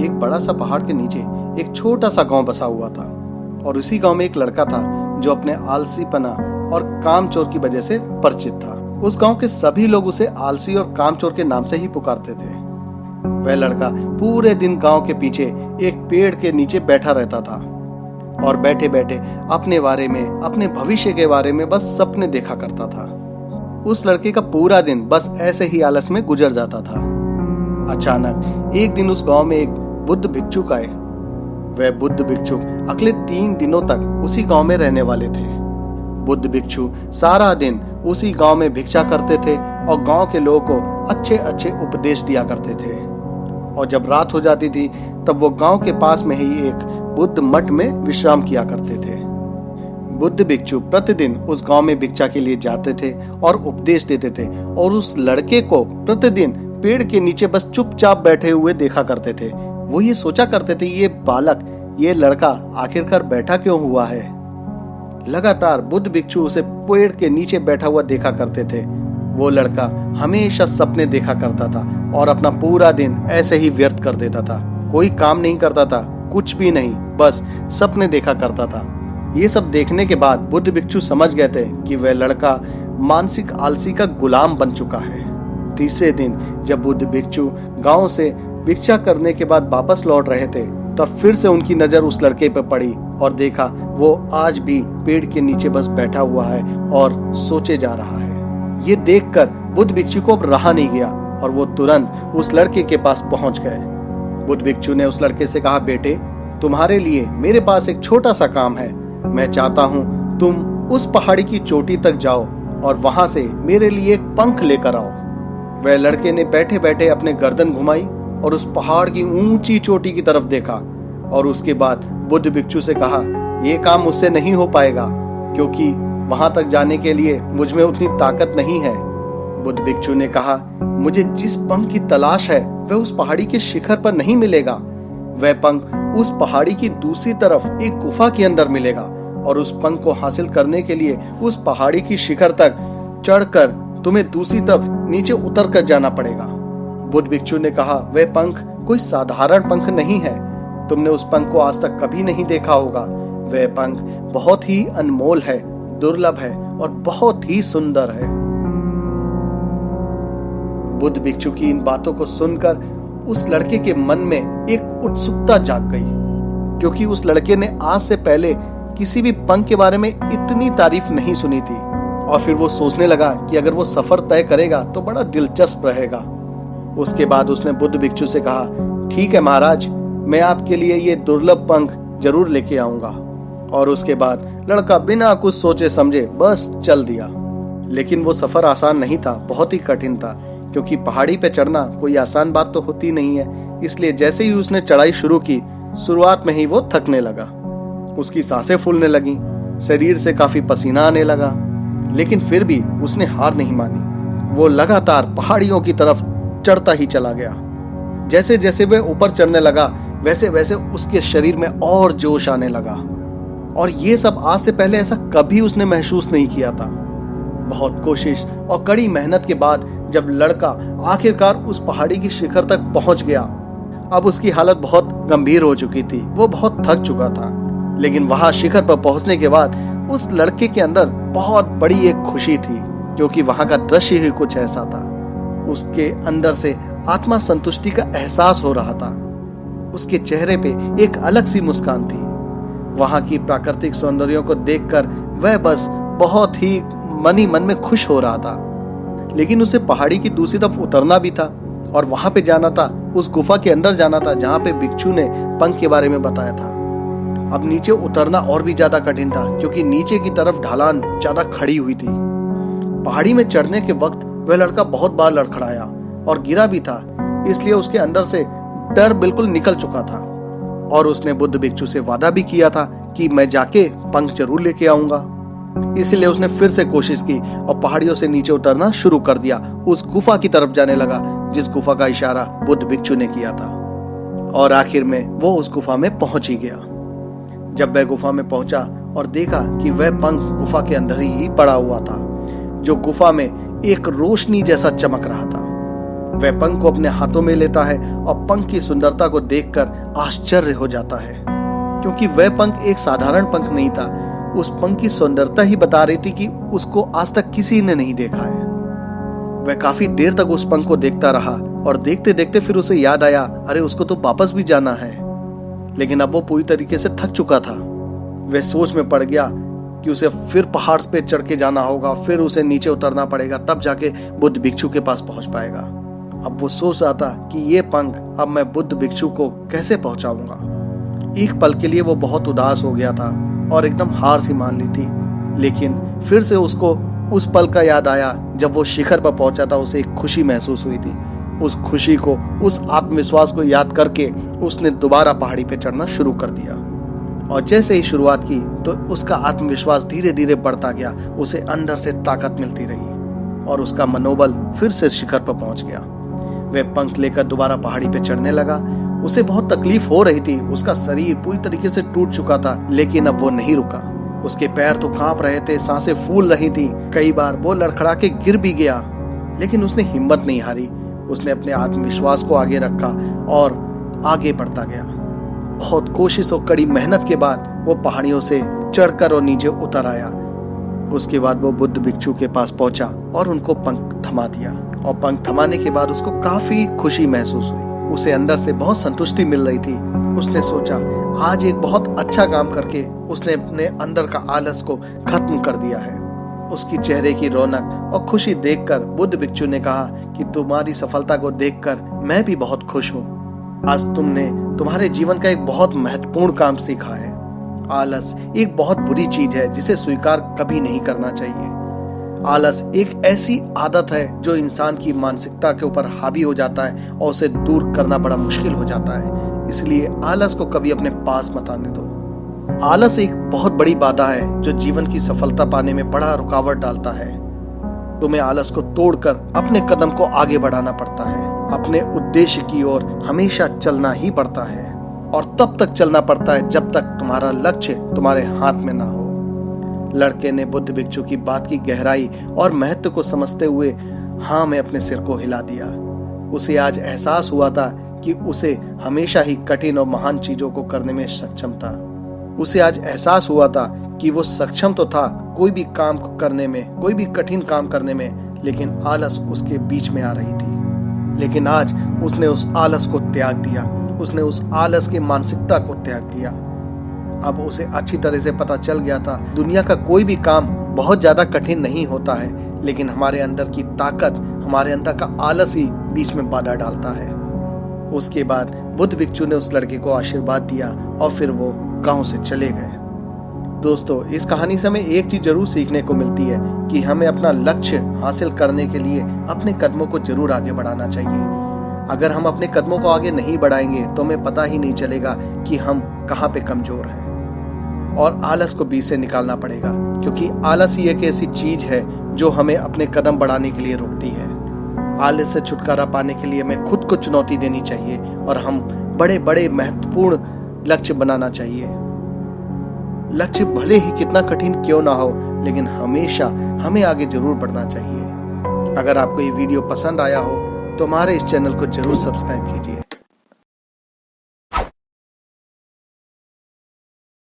एक बड़ा सा पहाड़ के नीचे एक छोटा सा गांव बसा हुआ था और उसी गांव में एक लड़का था जो अपने आलसीपना और कामचोर की वजह से परिचित था। उस गांव के सभी लोग उसे आलसी और कामचोर के नाम से ही पुकारते थे। वह लड़का पूरे दिन गांव के पीछे एक पेड़ के नीचे बैठा रहता था और बैठे बैठे अपने बारे में, अपने भविष्य के बारे में बस सपने देखा करता था। उस लड़के का पूरा दिन बस ऐसे ही आलस में गुजर जाता था। अचानक एक दिन उस गांव में एक बुद्ध भिक्षुक आए। वह बुद्ध भिक्षुक अगले 3 दिनों तक उसी गांव में रहने वाले थे। बुद्ध भिक्षु सारा दिन उसी गांव में भिक्षा करते थे और गांव के लोगों को अच्छे अच्छे उपदेश दिया करते थे। और जब रात हो जाती थी तब वो गांव के पास में ही एक बुद्ध मठ में विश्राम किया करते थे। बुद्ध भिक्षु प्रतिदिन उस गांव में भिक्षा के लिए जाते थे और उपदेश देते थे और उस लड़के को प्रतिदिन पेड़ के नीचे बस चुपचाप बैठे हुए देखा करते थे। वो ये सोचा करते थे, ये बालक, ये लड़का आखिरकार बैठा क्यों हुआ है। लगातार बुद्ध भिक्षु उसे पेड़ के नीचे बैठा हुआ देखा करते थे। वो लड़का हमेशा सपने देखा करता था और अपना पूरा दिन ऐसे ही व्यर्थ कर देता था। कोई काम नहीं करता था, कुछ भी नहीं, बस सपने देखा करता था। ये सब देखने के बाद बुद्ध भिक्षु समझ गए थे कि वह लड़का मानसिक आलसी का गुलाम बन चुका है। तीसरे दिन जब बुद्ध भिक्षु गांव से भिक्षा करने के बाद वापस लौट रहे थे तब फिर से उनकी नजर उस लड़के पर पड़ी और देखा वो आज भी पेड़ के नीचे बस बैठा हुआ है और सोचे जा रहा है। ये देखकर बुद्ध भिक्षु को अब रहा नहीं गया और वो तुरंत उस लड़के के पास पहुंच गए। बुद्ध भिक्षु ने उस लड़के से कहा, बेटे, तुम्हारे लिए मेरे पास एक छोटा सा काम है। मैं चाहता हूँ तुम उस पहाड़ी की चोटी तक जाओ और वहां से मेरे लिए एक पंख लेकर आओ। वह लड़के ने बैठे बैठे अपने गर्दन घुमाई और उस पहाड़ की ऊंची चोटी की तरफ देखा और उसके बाद बुद्ध भिक्षु से कहा, यह काम मुझसे नहीं हो पाएगा क्योंकि वहां तक जाने के लिए मुझ में उतनी ताकत नहीं है। बुद्ध भिक्षु ने कहा, मुझे जिस पंख की तलाश है वह उस पहाड़ी के शिखर पर नहीं मिलेगा। वह पंख उस पहाड़ी की दूसरी तरफ एक गुफा के अंदर मिलेगा और उस पंख को हासिल करने के लिए उस पहाड़ी की शिखर तक चढ़कर तुम्हें दूसरी तरफ नीचे उतर कर जाना पड़ेगा। बुद्ध भिक्षु ने कहा, वह पंख कोई साधारण पंख नहीं है। तुमने उस पंख को आज तक कभी नहीं देखा होगा। वह पंख बहुत ही अनमोल है, दुर्लभ है और बहुत ही सुंदर है। बुद्ध भिक्षु की इन बातों को सुनकर उस लड़के के मन में एक उत्सुकता जाग गई क्योंकि उस लड़के ने आज से पहले किसी भी पंख के बारे में इतनी तारीफ नहीं सुनी थी। और फिर वो सोचने लगा कि अगर वो सफर तय करेगा तो बड़ा दिलचस्प रहेगा। उसके बाद उसने बुद्ध भिक्षु से कहा, ठीक है महाराज, मैं आपके लिए ये दुर्लभ पंख जरूर लेके आऊंगा। और उसके बाद लड़का बिना कुछ सोचे समझे बस चल दिया। लेकिन वो सफर आसान नहीं था, बहुत ही कठिन था क्योंकि पहाड़ी पे चढ़ना कोई आसान बात तो होती नहीं है। इसलिए जैसे ही उसने चढ़ाई शुरू की, शुरुआत में ही वो थकने लगा। उसकी सांसें फूलने लगी, शरीर से काफी पसीना आने लगा, लेकिन फिर भी उसने हार नहीं मानी। वो लगातार पहाड़ियों की तरफ चढ़ता ही चला गया। जैसे जैसे वह ऊपर चढ़ने लगा वैसे वैसे उसके शरीर में और जोश आने लगा और ये सब आज से पहले ऐसा कभी उसने महसूस नहीं किया था। बहुत कोशिश और कड़ी मेहनत के बाद जब लड़का आखिरकार उस पहाड़ी की शिखर तक पहुंच गया, अब उसकी हालत बहुत गंभीर हो चुकी थी। वो बहुत थक चुका था। लेकिन वहां शिखर पर पहुंचने के बाद उस लड़के के अंदर बहुत बड़ी एक खुशी थी क्योंकि वहां का दृश्य ही कुछ ऐसा था। उसके अंदर से आत्मा संतुष्टि का एहसास हो रहा था। उसके चेहरे पे एक अलग सी मुस्कान थी। वहां की प्राकृतिक सौंदर्यों को देखकर वह बस बहुत ही मन ही मन में खुश हो रहा था। लेकिन उसे पहाड़ी की दूसरी तरफ उतरना भी था और वहां पे जाना था, उस गुफा के अंदर जाना था जहां पे भिक्षु ने पंख के बारे में बताया था। अब नीचे उतरना और भी ज्यादा कठिन था क्योंकि नीचे की तरफ ढलान ज्यादा खड़ी हुई थी। पहाड़ी में चढ़ने के वक्त वह लड़का बहुत बार लड़खड़ाया और गिरा भी था, इसलिए उसके अंदर से डर बिल्कुल निकल चुका था। और उसने बुद्ध भिक्षु से वादा भी किया था कि मैं जाके पंख जरूर लेके आऊंगा। इसलिए उसने फिर से कोशिश की और पहाड़ियों से नीचे उतरना शुरू कर दिया। उस गुफा की तरफ जाने लगा जिस गुफा का इशारा बुद्ध भिक्षु ने किया था और आखिर में वो उस गुफा में पहुंच ही गया। जब वह गुफा में पहुंचा और देखा कि वह पंख गुफा के अंदर ही पड़ा हुआ था, जो गुफा में एक रोशनी जैसा चमक रहा था। वह पंख को अपने हाथों में लेता है और पंख की सुंदरता को देखकर आश्चर्य हो जाता है, क्योंकि वह पंख एक साधारण पंख नहीं था। उस पंख की सुंदरता ही बता रही थी कि उसको आज तक किसी ने नहीं देखा है। वह काफी देर तक उस पंख को देखता रहा और देखते देखते फिर उसे याद आया, अरे उसको तो वापस भी जाना है। लेकिन अब वो पूरी तरीके से थक चुका था। वह सोच में पड़ गया कि उसे फिर पहाड़ पे चढ़ के जाना होगा, फिर उसे नीचे उतरना पड़ेगा, तब जाके बुद्ध भिक्षु के पास पहुंच पाएगा। अब वो सोच रहा था कि ये पंख अब मैं बुद्ध भिक्षु को कैसे पहुंचाऊंगा। एक पल के लिए वो बहुत उदास हो गया था और एकदम हार सी मान ली थी। लेकिन फिर से उसको उस पल का याद आया जब वो शिखर पर पहुंचा था। उसे एक खुशी महसूस हुई थी। उस खुशी को, उस आत्मविश्वास को याद करके उसने दोबारा पहाड़ी पे चढ़ना शुरू कर दिया। और जैसे ही शुरुआत की तो उसका आत्मविश्वास धीरे धीरे बढ़ता गया। उसे अंदर से ताकत मिलती रही और उसका मनोबल फिर से शिखर पर पहुंच गया। वह पंख लेकर दोबारा पहाड़ी पे चढ़ने लगा। उसे बहुत तकलीफ हो रही थी। उसका शरीर पूरी तरीके से टूट चुका था, लेकिन अब वो नहीं रुका। उसके पैर तो कांप रहे थे, सांसें फूल रही थी। कई बार वो लड़खड़ा के गिर भी गया, लेकिन उसने हिम्मत नहीं हारी। उसने अपने आत्मविश्वास को आगे रखा और आगे बढ़ता गया। बहुत कोशिश और कड़ी मेहनत के बाद वो पहाड़ियों से चढ़कर और नीचे उतर आया। उसके बाद वो बुद्ध भिक्षु के पास पहुंचा और उनको पंख थमा दिया। और पंख थमाने के बाद उसको काफी खुशी महसूस हुई। उसे अंदर से बहुत संतुष्टि मिल रही थी। उसने सोचा आज एक बहुत अच्छा काम करके उसने अपने अंदर का आलस को खत्म कर दिया है। उसकी चेहरे की रौनक और खुशी देखकर बुद्ध भिक्षु ने कहा कि तुम्हारी सफलता को देखकर मैं भी बहुत खुश हूँ। आज तुमने तुम्हारे जीवन का एक बहुत महत्वपूर्ण काम सीखा है। आलस एक बहुत बुरी चीज है जिसे स्वीकार कभी नहीं करना चाहिए। आलस एक ऐसी आदत है जो इंसान की मानसिकता के ऊपर हावी हो जाता है और उसे दूर करना बड़ा मुश्किल हो जाता है। इसलिए आलस को कभी अपने पास मत आने दो। आलस एक बहुत बड़ी बाधा है जो जीवन की सफलता पाने में बड़ा रुकावट डालता है। तुम्हें आलस को तोड़कर अपने कदम को आगे बढ़ाना पड़ता है। अपने उद्देश्य की ओर हमेशा चलना ही पड़ता है और तब तक चलना पड़ता है जब तक तुम्हारा लक्ष्य तुम्हारे हाथ में ना हो। लड़के ने बुद्ध भिक्षु की बात की गहराई और महत्व को समझते हुए हाँ में अपने सिर को हिला दिया। उसे आज एहसास हुआ था कि उसे हमेशा ही कठिन और महान चीजों को करने में सक्षम था। उसे आज एहसास हुआ था कि वो सक्षम तो था कोई भी काम करने में, कोई भी कठिन काम करने में, लेकिन आलस उसके बीच में आ रही थी। लेकिन आज उसने उस आलस को त्याग दिया। उसने उस आलस की मानसिकता को त्याग दिया। अब उसे अच्छी तरह से पता चल गया था दुनिया का कोई भी काम बहुत ज्यादा कठिन नहीं होता है, लेकिन हमारे अंदर की ताकत, हमारे अंदर का आलस ही बीच में बाधा डालता है। उसके बाद बुद्ध भिक्षु ने उस लड़के को आशीर्वाद दिया और फिर वो गांव से चले गए। दोस्तों, इस कहानी से हमें एक चीज जरूर सीखने को मिलती है कि हमें अपना लक्ष्य हासिल करने के लिए अपने कदमों को जरूर आगे बढ़ाना चाहिए। अगर हम अपने कदमों को आगे नहीं बढ़ाएंगे तो हमें पता ही नहीं चलेगा कि हम कहाँ पे कमजोर हैं। और आलस को बीच से निकालना पड़ेगा, क्योंकि आलस ही एक ऐसी चीज है जो हमें अपने कदम बढ़ाने के लिए रोकती है। आलस से छुटकारा पाने के लिए हमें खुद को चुनौती देनी चाहिए और हम बड़े बड़े महत्वपूर्ण लक्ष्य बनाना चाहिए। लक्ष्य भले ही कितना कठिन क्यों ना हो, लेकिन हमेशा हमें आगे जरूर बढ़ना चाहिए। अगर आपको ये वीडियो पसंद आया हो तो हमारे इस चैनल को जरूर सब्सक्राइब कीजिए।